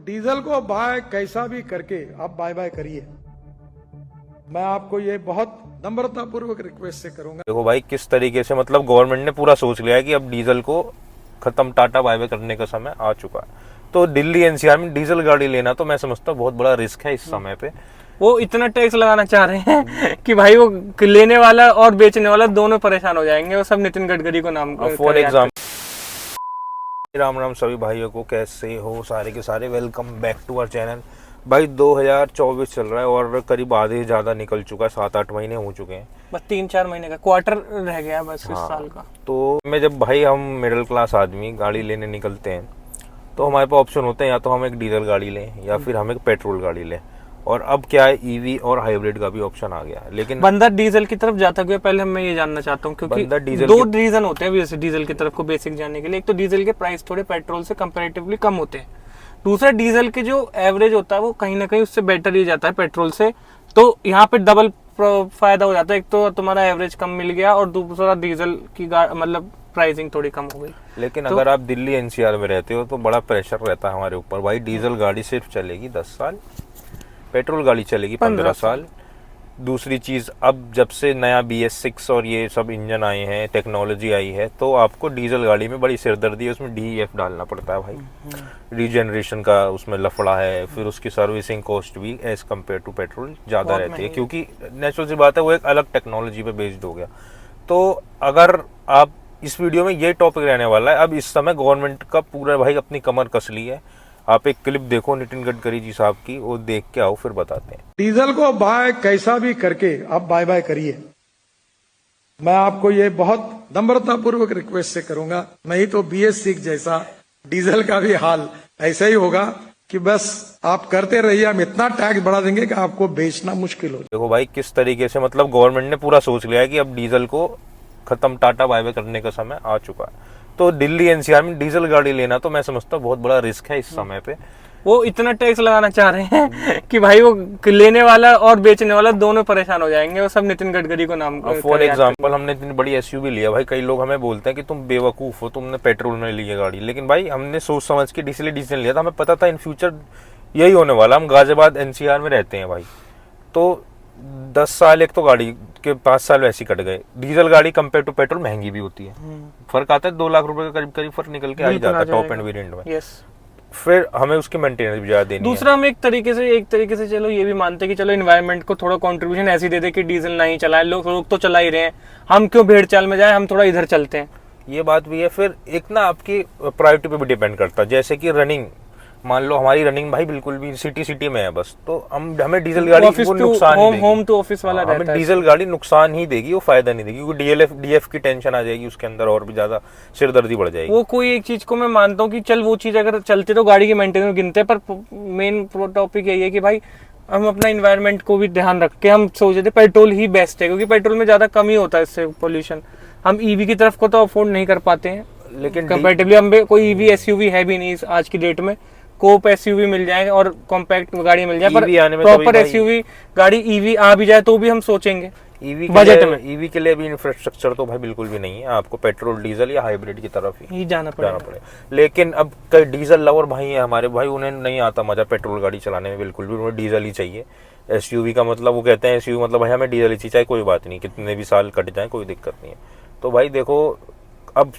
Diesel को bye कैसा भी करके आप बाय बाय करिए। मैं आपको ये बहुत नम्रतापूर्वक रिक्वेस्ट से करूंगा। देखो भाई किस तरीके से मतलब गवर्नमेंट ने पूरा सोच लिया है कि अब डीजल को खत्म, टाटा बाय बाय करने का समय आ चुका है। तो दिल्ली एनसीआर में डीजल गाड़ी लेना तो मैं समझता हूँ बहुत बड़ा रिस्क है इस समय पे। वो इतना टैक्स लगाना चाह रहे हैं कि भाई वो लेने वाला और बेचने वाला दोनों परेशान हो जाएंगे। वो सब नितिन गडकरी को नाम फॉर एग्जाम्पल, राम राम सभी भाइयों को, कैसे हो सारे के सारे। Welcome back to our channel. भाई 2024 चल रहा है और करीब आधे ज्यादा निकल चुका है, 7-8 महीने हो चुके हैं। बस 3-4 महीने का क्वार्टर रह गया बस इस साल का। तो मैं जब भाई हम मिडिल क्लास आदमी गाड़ी लेने निकलते हैं तो हमारे पास ऑप्शन होते हैं, या तो हम एक डीजल गाड़ी लें या फिर हम एक पेट्रोल गाड़ी लें। और अब क्या है, ईवी और हाइब्रिड का भी ऑप्शन आ गया। लेकिन बंदा डीजल की तरफ जाता क्यों, पहले मैं ये जानना चाहता हूँ, क्योंकि दो रीजन होते हैं वैसे डीजल की तरफ को बेसिक जाने के लिए। एक तो डीजल के प्राइस थोड़े पेट्रोल से कंपैरेटिवली कम होते हैं, दूसरा डीजल के जो एवरेज होता है वो कहीं ना कहीं उससे बेटर ही जाता है पेट्रोल से। तो यहाँ पे डबल फायदा हो जाता है, एक तो तुम्हारा एवरेज कम मिल गया और दूसरा डीजल की मतलब प्राइसिंग थोड़ी कम हो गई। लेकिन अगर आप दिल्ली एनसीआर में रहते हो तो बड़ा प्रेशर रहता है हमारे ऊपर। भाई डीजल गाड़ी सिर्फ चलेगी 10 साल, पेट्रोल गाड़ी चलेगी 15 साल। दूसरी चीज, अब जब से नया BS6 और ये सब इंजन आए हैं, टेक्नोलॉजी आई है, तो आपको डीजल गाड़ी में बड़ी सिरदर्दी है, उसमें DEF डालना पड़ता है भाई। रीजनरेशन का उसमें लफड़ा है, फिर उसकी सर्विसिंग कॉस्ट भी एज कम्पेयर टू पेट्रोल ज्यादा रहती है, क्योंकि नेचुरल सी बात है वो एक अलग टेक्नोलॉजी पे बेस्ड हो गया। तो अगर आप इस वीडियो में ये टॉपिक रहने वाला है, अब इस समय गवर्नमेंट का पूरा भाई अपनी कमर कस ली है। आप एक क्लिप देखो नितिन गडकरी जी साहब की, वो देख के आओ फिर बताते हैं। डीजल को बाय कैसा भी करके आप बाय बाय करिए। मैं आपको ये बहुत नम्रतापूर्वक रिक्वेस्ट से करूंगा, नहीं तो BS6 जैसा डीजल का भी हाल ऐसा ही होगा कि बस आप करते रहिए, हम इतना टैक्स बढ़ा देंगे कि आपको बेचना मुश्किल हो। देखो भाई किस तरीके से मतलब गवर्नमेंट ने पूरा सोच लिया है कि अब डीजल को खत्म, टाटा बाय बाय करने का समय आ चुका है। तो दिल्ली एनसीआर में डीजल गाड़ी लेना तो मैं समझता हूँ बहुत बड़ा रिस्क है इस समय पे। वो इतना टैक्स लगाना चाह रहे हैं कि भाई वो लेने वाला और बेचने वाला दोनों परेशान हो जाएंगे। वो सब नितिन गडकरी को नाम फॉर एग्जाम्पल, हमने इतनी बड़ी SUV लिया भाई, कई लोग हमें बोलते हैं कि तुम बेवकूफ हो, तुमने पेट्रोल में ली है गाड़ी। लेकिन भाई हमने सोच समझ के डिसीजन लिया था, हमें पता था इन फ्यूचर यही होने वाला। हम गाजियाबाद NCR में रहते हैं भाई, तो 10 साल एक तो गाड़ी के 5 साल वैसे ही कट गए। डीजल गाड़ी कंपेयर टू पेट्रोल महंगी भी होती है, फर्क आता है 2 लाख रुपए का करीब फर्क निकल के आ ही जाता है टॉप एंड वेरिएंट में। फिर हमें उसकी मेंटेनेंस भी ज्यादा देनी है। दूसरा हम एक तरीके से चलो ये भी मानते हैं कि चलो इन्वायरमेंट को थोड़ा कंट्रीब्यूशन ऐसी दे दे कि डीजल नहीं चलाए, लोग तो चला ही रहे हैं, हम क्यों भेड़ चाल में जाए, हम थोड़ा इधर चलते हैं। ये बात भी है। फिर एक ना आपकी प्रायोरिटी पे भी डिपेंड करता है, जैसे कि रनिंग, मान लो हमारी रनिंग भाई बिल्कुल भी सिटी में है बस, तो हमें डीजल गाड़ी वो नुकसान ही देगी। होम टू ऑफिस वाला रहता है, हमें डीजल गाड़ी नुकसान ही देगी, वो फायदा नहीं देगी, क्योंकि DF की टेंशन आ जाएगी उसके अंदर और भी ज्यादा सिरदर्दी बढ़ जाएगी। वो कोई एक चीज को मैं मानता हूँ कि चल वो चीज अगर चलते तो गाड़ी की मेंटेनेंस गिनते हैं, पर मेन टॉपिक यही है कि भाई हम अपना इन्वायरमेंट को भी ध्यान रख के हम सोचे थे पेट्रोल ही बेस्ट है, क्योंकि पेट्रोल में ज्यादा कम ही होता है इससे पोल्यूशन। हम EV की तरफ को तो अफोर्ड नहीं कर पाते हैं, लेकिन कंपैरेटिवली हम कोई EV SUV है भी नहीं आज की डेट में। कोप SUV मिल जाए और कॉम्पैक्ट गाड़ी मिल जाए, पर प्रॉपर SUV गाड़ी EV आ भी जाए तो भी हम सोचेंगे EV बजट में। EV के लिए भी इंफ्रास्ट्रक्चर तो भाई बिल्कुल भी नहीं है, आपको पेट्रोल डीजल या हाइब्रिड की तरफ ही जाना पड़ेगा। लेकिन अब कई डीजल लवर भाई है हमारे भाई, उन्हें नहीं आता मजा पेट्रोल गाड़ी चलाने में बिल्कुल भी, उन्हें डीजल ही चाहिए। SUV का मतलब वो कहते हैं SUV मतलब भाई हमें डीजल ही चाहिए, कोई बात नहीं, कितने भी साल कट जाए कोई दिक्कत नहीं है। तो भाई देखो अब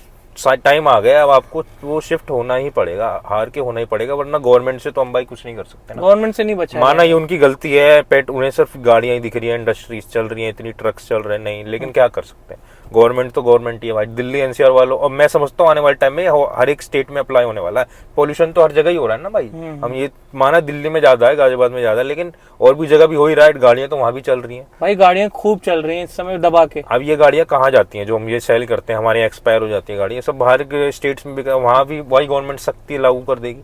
टाइम आ गया, अब आपको वो शिफ्ट होना ही पड़ेगा, हार के होना ही पड़ेगा, वरना गवर्नमेंट से तो हम भाई कुछ नहीं कर सकते ना। गवर्नमेंट से नहीं बचा, माना ये उनकी गलती है, उन्हें सिर्फ गाड़ियां ही दिख रही हैं, इंडस्ट्रीज चल रही हैं, इतनी ट्रक्स चल रहे हैं, नहीं, लेकिन क्या कर सकते हैं, गवर्नमेंट तो गवर्नमेंट ही है भाई। दिल्ली NCR वालों, और मैं समझता हूँ आने वाले टाइम में हर एक स्टेट में अप्लाई होने वाला है। पॉल्यूशन तो हर जगह ही हो रहा है ना भाई, हम ये माना दिल्ली में ज्यादा है, गाजियाबाद में ज्यादा है, लेकिन और भी जगह भी हो ही रहा है, गाड़ियां तो वहां भी चल रही हैं भाई, गाड़ियां खूब चल रही हैं इस समय दबा के। अब ये गाड़ियां कहाँ जाती हैं जो हम ये सेल करते हैं, हमारे एक्सपायर हो जाती है गाड़ियां, सब बाहर के स्टेट्स में, वहां भी वही गवर्नमेंट सख्ती लागू कर देगी।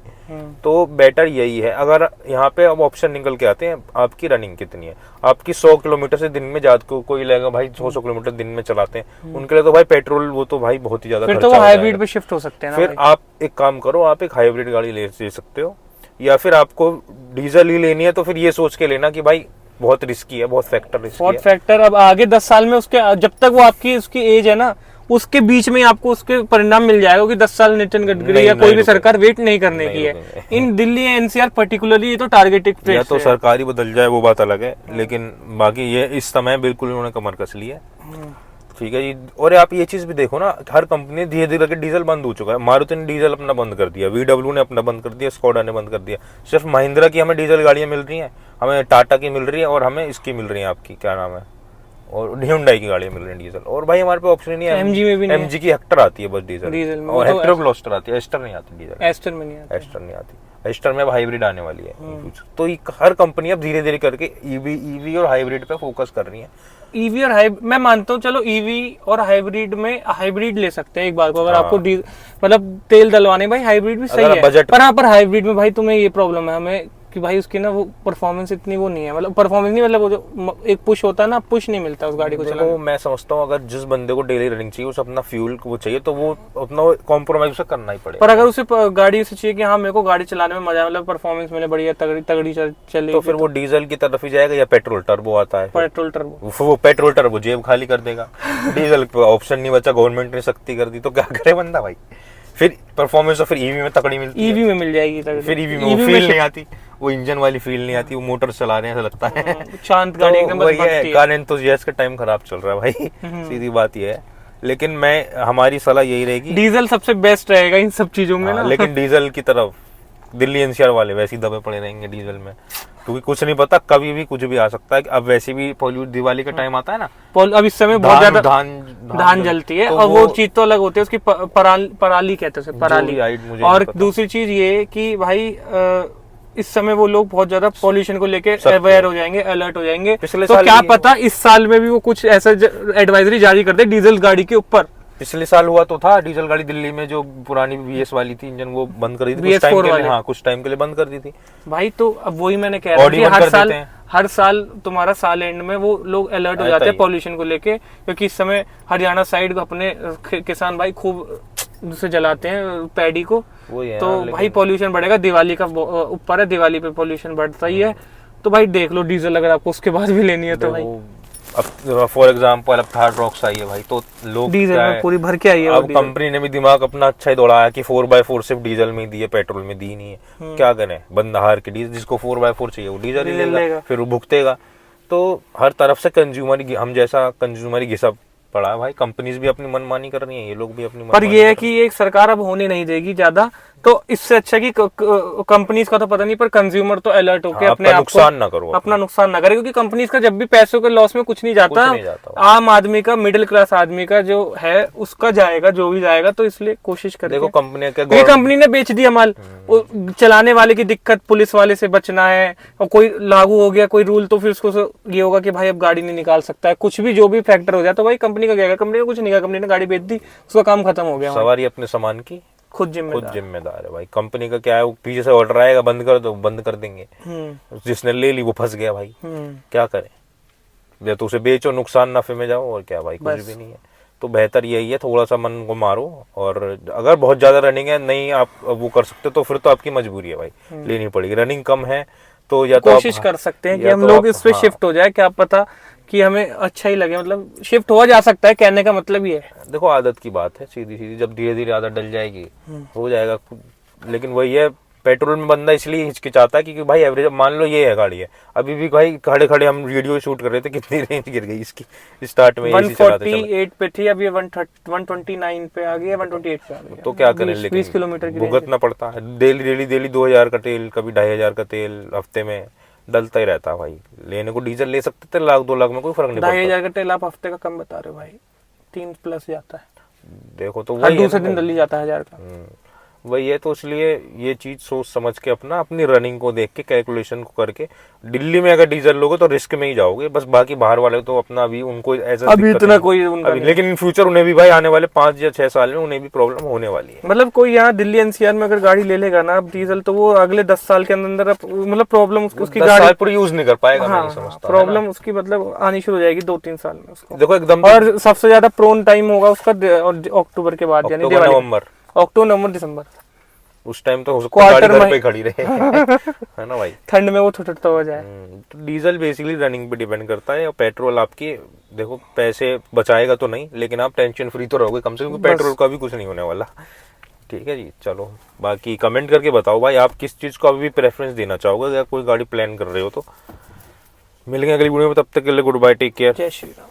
तो बेटर यही है। अगर यहाँ पे अब ऑप्शन निकल के आते हैं, आपकी रनिंग कितनी है, आपकी 100 किलोमीटर से दिन में ज्यादा कोई लगेगा भाई 100 किलोमीटर दिन में चलाते हैं, उनके लिए तो भाई पेट्रोल वो तो भाई बहुत ही ज्यादा, फिर तो वो हाइब्रिड पे शिफ्ट हो सकते हैं ना। फिर आप एक काम करो, आप एक हाइब्रिड गाड़ी ले सकते हो, या फिर आपको डीजल ही लेनी है तो फिर ये सोच के लेना कि भाई बहुत रिस्की है, बहुत फैक्टर रिस्की है। फैक्टर अब आगे 10 साल में उसके, जब तक वो आपकी उसकी एज है ना, उसके बीच में आपको उसके परिणाम मिल जाएगा कि 10 साल नितिन गडकरी नहीं, या कोई नहीं भी सरकार वेट नहीं करने नहीं की है। रुकेंगे। इन दिल्ली या एनसीआर पर्टिकुलरली ये तो टारगेटेड या प्लेस तो है। सरकार ही बदल जाए वो बात अलग है, लेकिन बाकी ये इस समय बिल्कुल उन्होंने कमर कस ली है। ठीक है जी। और आप ये चीज भी देखो ना, हर कंपनी धीरे धीरे करके डीजल बंद हो चुका है। मारुति ने डीजल अपना बंद कर दिया, VW ने अपना बंद कर दिया, स्कोडा ने बंद कर दिया। सिर्फ महिंद्रा की हमें डीजल गाड़ियां मिल रही हैं, हमें टाटा की मिल रही है, और हमें इसकी मिल रही है, आपकी क्या नाम है, और Hyundai की गाड़ियां मिल रही हैं डीजल। और भाई हमारे पे ऑप्शन ही नहीं है। MG में भी नहीं है। MG की हेक्टर आती है बस डीजल में और तो हेक्टर ग्लोस्टर आती है, एस्टर नहीं आती डीजल। एस्टर में नहीं आता। एस्टर नहीं आती। एस्टर में अब हाइब्रिड आने वाली है। तो हर कंपनी अब धीरे धीरे करके ईवी और हाइब्रिड पे फोकस कर रही है। ईवी और हाइब्रिड मैं मानता हूँ, चलो ईवी और हाइब्रिड में हाइब्रिड ले सकते हैं एक बार को, अगर आपको मतलब तेल डलवाने भाई हाइब्रिड भी सही अगर है। बजट पर हाँ, पर हाइब्रिड में भाई तुम्हें ये प्रॉब्लम है हमें कि भाई उसकी ना वो परफॉर्मेंस इतनी वो नहीं है, मतलब परफॉर्मेंस नहीं, मतलब वो जो एक पुश होता है ना, पुश नहीं मिलता उस गाड़ी को चलाने। देखो मैं समझता हूँ अगर जिस बंदे को डेली रनिंग चाहिए, उसे अपना फ्यूल वो चाहिए, तो वो अपना कॉम्प्रोमाइज उसे करना ही पड़ेगा। पर अगर उसे गाड़ी से चाहिए कि हाँ मेरे को गाड़ी चलाने में मजा है, मतलब परफॉर्मेंस मिले बढ़िया तगड़ी चले, तो फिर वो डीजल की तरफ ही जाएगा, या पेट्रोल टर्बो आता है, पेट्रोल टर्बो। वो पेट्रोल टर्बो जेब खाली कर देगा। डीजल पे ऑप्शन नहीं बचा, गवर्नमेंट ने सख्ती कर दी, तो क्या करे बंदा भाई। फिर परफॉर्मेंस तो फिर ईवी में तकड़ी मिलती है, ईवी में मिल जाएगी तगड़ी। फिर ईवी में वो फील नहीं आती, वो इंजन वाली फील नहीं आती, वो मोटर चला रहे हैं ऐसा लगता है। शांत गाड़ी एकदम बस वही है, भगती है। कार एंथुसियास्ट का टाइम खराब चल रहा है भाई। सीधी बात ये है। लेकिन मैं हमारी सलाह यही रहेगी, डीजल सबसे बेस्ट रहेगा इन सब चीजों में ना। लेकिन डीजल की तरफ दिल्ली एनसीआर वाले वैसे ही दबे पड़े रहेंगे डीजल में, क्योंकि कुछ नहीं पता, कभी भी कुछ भी आ सकता है। अब वैसे भी दिवाली का टाइम आता है ना, अब इस समय बहुत ज्यादा धान धान जलती है, तो और वो चीज तो अलग होती है उसकी, पराली कहते हैं उसे, पराली। मुझे और नहीं पता। दूसरी चीज ये कि भाई इस समय वो लोग बहुत ज्यादा पॉल्यूशन को लेके अवेयर हो जाएंगे, अलर्ट हो जाएंगे। पिछले तो साल क्या भी पता इस साल में भी वो कुछ ऐसा एडवाइजरी जारी कर दे डीजल गाड़ी के ऊपर। पिछले साल हुआ तो था, डीजल गाड़ी दिल्ली में जो पुरानी BS वाली थी इंजन, वो बंद कर दी थी कुछ टाइम के लिए। हाँ, कुछ टाइम के लिए बंद कर दी थी भाई। तो अब वही मैंने कह रहा हूँ कि हर साल तुम्हारा साल एंड में वो लोग अलर्ट हो जाते हैं पॉल्यूशन को लेके, क्योंकि इस समय हरियाणा साइड अपने किसान भाई खूब से जलाते हैं पैडी को, तो भाई पॉल्यूशन बढ़ेगा। दिवाली का ऊपर है, दिवाली पे पॉल्यूशन बढ़ता ही है। तो भाई देख लो डीजल अगर आपको उसके बाद भी लेनी है तो भाई। अब फॉर एग्जांपल अब थर्ड रॉक्स आई है भाई, तो लोग डीजल में पूरी भर के आई है। अब कंपनी ने भी दिमाग अपना अच्छा ही दौड़ाया कि 4x4 सिर्फ डीजल में दी है, पेट्रोल में दी नहीं है। क्या करें, बंदा हार के डीजल, जिसको 4x4 चाहिए वो डीजल ही लेगा, फिर वो भुगतेगा। तो हर तरफ से कंज्यूमर, हम जैसा कंज्यूमर घिसा पड़ा है भाई। कंपनीज भी अपनी मनमानी कर रही है, ये लोग भी अपनी पर ये है कि एक सरकार अब होने नहीं देगी ज्यादा, तो इससे अच्छा कि कंपनीज का तो पता नहीं, पर कंज्यूमर तो अलर्ट होकर अपने आप नुकसान ना करो, अपना नुकसान ना करे, क्योंकि कंपनीज का जब भी पैसों के लॉस में कुछ नहीं जाता, आम आदमी का, मिडिल क्लास आदमी का जो है उसका जाएगा, जो भी जाएगा। तो इसलिए कोशिश करें। देखो कंपनी ने बेच दिया माल, चलाने वाले की दिक्कत, पुलिस वाले से बचना है, और कोई लागू हो गया कोई रूल, तो फिर उसको ये होगा कि भाई अब गाड़ी नहीं निकाल सकता है, कुछ भी जो भी फैक्टर हो जाए, तो भाई कंपनी का क्या, कंपनी ने कुछ नहीं किया, कंपनी ने गाड़ी बेच दी, उसका काम खत्म हो गया। सवारी अपने सामान की खुद जिम्मेदार है भाई। कंपनी का क्या है, वो पीछे से ऑर्डर आएगा बंद कर दो, बंद कर देंगे। जिसने ले ली वो फंस गया भाई, क्या करे, या तो उसे बेचो, नुकसान नफे में जाओ, और क्या भाई, कुछ भी नहीं है। तो बेहतर यही है, थोड़ा सा मन को मारो, और अगर बहुत ज्यादा रनिंग है, नहीं आप वो कर सकते, तो फिर तो आपकी मजबूरी है भाई, लेनी पड़ेगी। रनिंग कम है तो या तो कोशिश कर सकते हैं कि हम लोग इस पे शिफ्ट हो जाए, क्या पता कि हमें अच्छा ही लगे, मतलब शिफ्ट हो जा सकता है, कहने का मतलब ये है। देखो आदत की बात है, सीधी सीधी, जब धीरे धीरे आदत डल जाएगी हो जाएगा। लेकिन वही है, पेट्रोल में बंदा इसलिए हिचकिचाता है क्योंकि भाई एवरेज, मान लो ये है गाड़ी है, अभी भी भाई खड़े खड़े हम वीडियो शूट कर रहे थे, कितनी रेंज गिर गई इसकी स्टार्ट में। 148 पे थी, अभी 129 पे आ गई है, 128 पे आ गई। तो क्या करें, लेकिन 20 किलोमीटर की भुगतना पड़ता है। डेली 2000 का तेल, कभी 2500 का तेल हफ्ते में डलता ही रहता है भाई। लेने को डीजल ले सकते थे, 1-2 लाख में कोई फर्क नहीं पड़ता। 2500 का तेल आप हफ्ते का कम बता रहे हो भाई, 3+ जाता है। देखो तो हर दूसरे दिन डली जाता है 1000 का। वही है, तो इसलिए ये चीज सोच समझ के अपना, अपनी रनिंग को देख के, कैलकुलेशन को करके। दिल्ली में अगर डीजल लोगे तो रिस्क में ही जाओगे, बस बाकी बाहर वाले तो अपना अभी उनको ऐसा अभी इतना कोई अभी, लेकिन इन फ्यूचर उन्हें भी भाई आने वाले 5 या 6 साल में उन्हें भी प्रॉब्लम होने वाली है। मतलब कोई यहाँ दिल्ली एनसीआर में अगर गाड़ी ले लेगा ना अब डीजल, तो वो अगले 10 साल के अंदर मतलब प्रॉब्लम उसकी गाड़ी पूरी यूज नहीं कर पाएगा। मैं नहीं समझता, प्रॉब्लम उसकी मतलब आनी शुरू हो जाएगी 2-3 साल में उसको। देखो एकदम, और सबसे ज्यादा प्रोन टाइम होगा उसका अक्टूबर के बाद, यानी नवंबर, अक्टूबर, नवंबर, दिसंबर। उस टाइम तो हो सकता है Quarter गाड़ी घर में- पे खड़ी रहे है ना भाई। ठंड में वो थोड़ा हो जाए। तो डीजल बेसिकली रनिंग पे डिपेंड करता है, और पेट्रोल आपकी देखो पैसे बचाएगा तो नहीं, लेकिन आप टेंशन फ्री तो रहोगे कम से कम, पेट्रोल का भी कुछ नहीं होने वाला। ठीक है जी, चलो बाकी कमेंट करके बताओ भाई आप किस चीज़ को अभी भी प्रेफरेंस देना चाहोगे, अगर कोई गाड़ी प्लान कर रहे हो तो। मिलेंगे अगली वीडियो में, तब तक के लिए गुड बाय, टेक केयर। जय श्री राम।